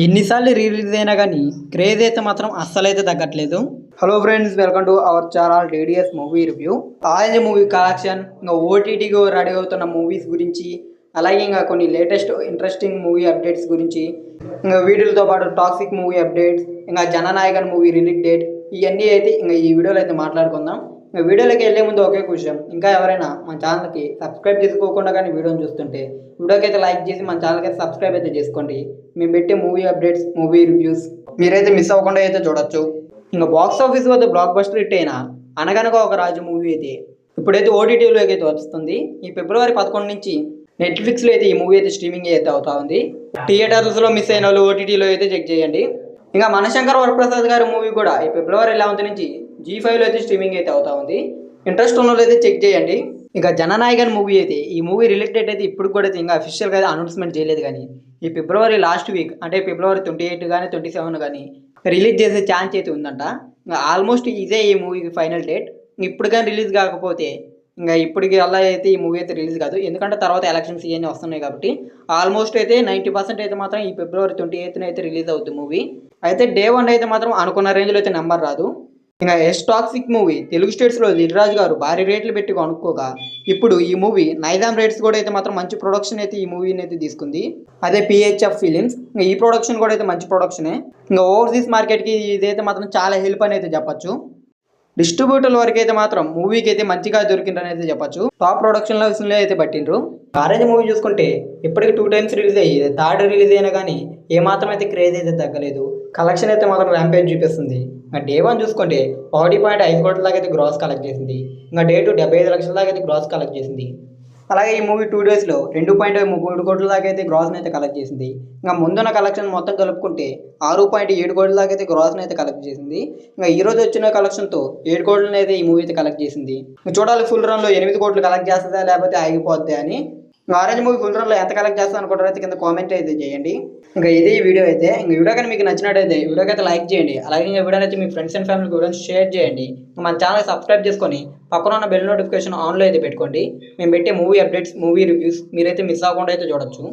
ఎన్నిసార్లు రిలీజ్ అయినా కానీ క్రేజ్ అయితే మాత్రం అస్సలైతే తగ్గట్లేదు. Hello friends, welcome to our channel DDS movie review. Orange movie collection, ఇంకా ఓటీటీగా రెడీ అవుతున్న మూవీస్ గురించి, అలాగే ఇంకా కొన్ని లేటెస్ట్ ఇంట్రెస్టింగ్ మూవీ అప్డేట్స్ గురించి, ఇంకా వీడియోలతో పాటు టాక్సిక్ మూవీ అప్డేట్స్, ఇంకా జననాయకన్ మూవీ రిలీజ్ డేట్, ఇవన్నీ అయితే ఇంకా ఈ వీడియోలో అయితే మాట్లాడుకుందాం. ఇంకా వీడియోలోకి వెళ్ళే ముందు ఒకే క్వశ్చన్, ఇంకా ఎవరైనా మన ఛానల్కి సబ్స్క్రైబ్ చేసుకోకుండా కానీ వీడియోని చూస్తుంటే వీడియోకి అయితే లైక్ చేసి మన ఛానల్కి అయితే సబ్స్క్రైబ్ అయితే చేసుకోండి. మేము పెట్టే మూవీ అప్డేట్స్, మూవీ రివ్యూస్ మీరైతే మిస్ అవ్వకుండా అయితే చూడొచ్చు. ఇంకా బాక్స్ ఆఫీస్ వద్ద బ్లాక్ బస్టర్ హిట్ అయిన అనగనగా ఒక రాజు మూవీ అయితే ఇప్పుడైతే ఓటీటీలోకి అయితే వస్తుంది. ఈ ఫిబ్రవరి 11 నుంచి నెట్ఫ్లిక్స్లో అయితే ఈ మూవీ అయితే స్ట్రీమింగ్ అయితే అవుతా ఉంది. థియేటర్స్లో మిస్ అయిన వాళ్ళు ఓటీటీలో అయితే చెక్ చేయండి. ఇంకా మనశంకర్ వరప్రసాద్ గారి మూవీ కూడా ఈ ఫిబ్రవరి 11 నుంచి G5లో అయితే స్ట్రీమింగ్ అయితే అవుతా ఉంది. ఇంట్రెస్ట్ ఉన్న వాళ్ళు అయితే చెక్ చేయండి. ఇక జననాయకన్ మూవీ అయితే ఈ మూవీ రిలేటెడ్ అయితే ఇప్పుడు కూడా అయితే ఇంకా అఫీషియల్గా అయితే అనౌన్స్మెంట్ చేయలేదు, కానీ ఈ ఫిబ్రవరి లాస్ట్ వీక్ అంటే ఫిబ్రవరి 28 కానీ 27 కానీ రిలీజ్ చేసే ఛాన్స్ అయితే ఉందంట. ఇంకా ఆల్మోస్ట్ ఇదే ఈ మూవీకి ఫైనల్ డేట్. ఇప్పుడు కానీ రిలీజ్ కాకపోతే ఇంకా ఇప్పటికి అలా అయితే ఈ మూవీ అయితే రిలీజ్ కాదు, ఎందుకంటే తర్వాత ఎలక్షన్స్ ఇవన్నీ వస్తున్నాయి కాబట్టి ఆల్మోస్ట్ అయితే 90% అయితే మాత్రం ఈ ఫిబ్రవరి 28న అయితే రిలీజ్ అవుతుంది మూవీ. అయితే డే 1 అయితే మాత్రం అనుకున్న రేంజ్లో అయితే నెంబర్ రాదు. ఇంకా ఎస్ టాక్సిక్ మూవీ తెలుగు స్టేట్స్లో దిల్రాజు గారు భారీ రేట్లు పెట్టి కొనుక్కోగా ఇప్పుడు ఈ మూవీ నైజాం రేట్స్ కూడా అయితే మాత్రం మంచి ప్రొడక్షన్ అయితే ఈ మూవీని అయితే తీసుకుంది. అదే పిహెచ్ఎఫ్ ఫిలిమ్స్. ఇంకా ఈ ప్రొడక్షన్ కూడా అయితే మంచి ప్రొడక్షనే. ఇంకా ఓవర్సీస్ మార్కెట్కి ఇదైతే మాత్రం చాలా హెల్ప్ అని అయితే చెప్పచ్చు. డిస్ట్రిబ్యూటర్ల వరకు అయితే మాత్రం మూవీకి అయితే మంచిగా దొరికిందని అయితే చెప్పచ్చు. టాప్ ప్రొడక్షన్ లెవెల్స్లో అయితే పట్టిండ్రు. ఆరెంజ్ మూవీ చూసుకుంటే ఇప్పటికి 2 times రిలీజ్ అయ్యి థర్డ్ రిలీజ్ అయినా కానీ ఏమాత్రం అయితే క్రేజ్ అయితే తగ్గలేదు. కలెక్షన్ అయితే మాత్రం ర్యాంపేజ్ చూపిస్తుంది. ఇంకా డే 1 చూసుకుంటే 1.5 కోట్ల దాకా అయితే గ్రాస్ కలెక్ట్ చేసింది. ఇంకా డే 2 75 లక్షల దాకా అయితే గ్రాస్ కలెక్ట్ చేసింది. అలాగే ఈ మూవీ 2 daysలో 2.3 కోట్ల దాకా అయితే గ్రాస్ని అయితే కలెక్ట్ చేసింది. ఇంకా ముందున్న కలెక్షన్ మొత్తం కలుపుకుంటే 6.7 కోట్ల దాకా అయితే గ్రాస్ని అయితే కలెక్ట్ చేసింది. ఇంకా ఈ రోజు వచ్చిన కలెక్షన్తో 7 కోట్లని అయితే ఈ మూవీ అయితే కలెక్ట్ చేసింది. చూడాలి ఫుల్ రన్లో 8 కోట్లు కలెక్ట్ చేస్తుందా లేకపోతే ఆగిపోద్ది అని. ఆరెంజ్ మూవీ ఫుల్ రన్లో ఎంత కలెక్ట్ చేస్తా అనుకుంటారో అయితే కింద కామెంట్ అయితే చేయండి. ఇంకా ఇదే ఈ వీడియో అయితే. ఇంక వీడియో కానీ మీకు నచ్చినట్టయితే వీడియోకి అయితే లైక్ చేయండి. అలాగే ఈ వీడియో అయితే మీ ఫ్రెండ్స్ అండ్ ఫ్యామిలీకి కూడా షేర్ చేయండి. మన ఛానల్ సబ్స్క్రైబ్ చేసుకొని పక్కన ఉన్న బెల్ నోటిఫికేషన్ ఆన్లో అయితే పెట్టుకోండి. మేము పెట్టే మూవీ అప్డేట్స్, మూవీ రివ్యూస్ మీరైతే మిస్ అవ్వకుండా అయితే చూడొచ్చు.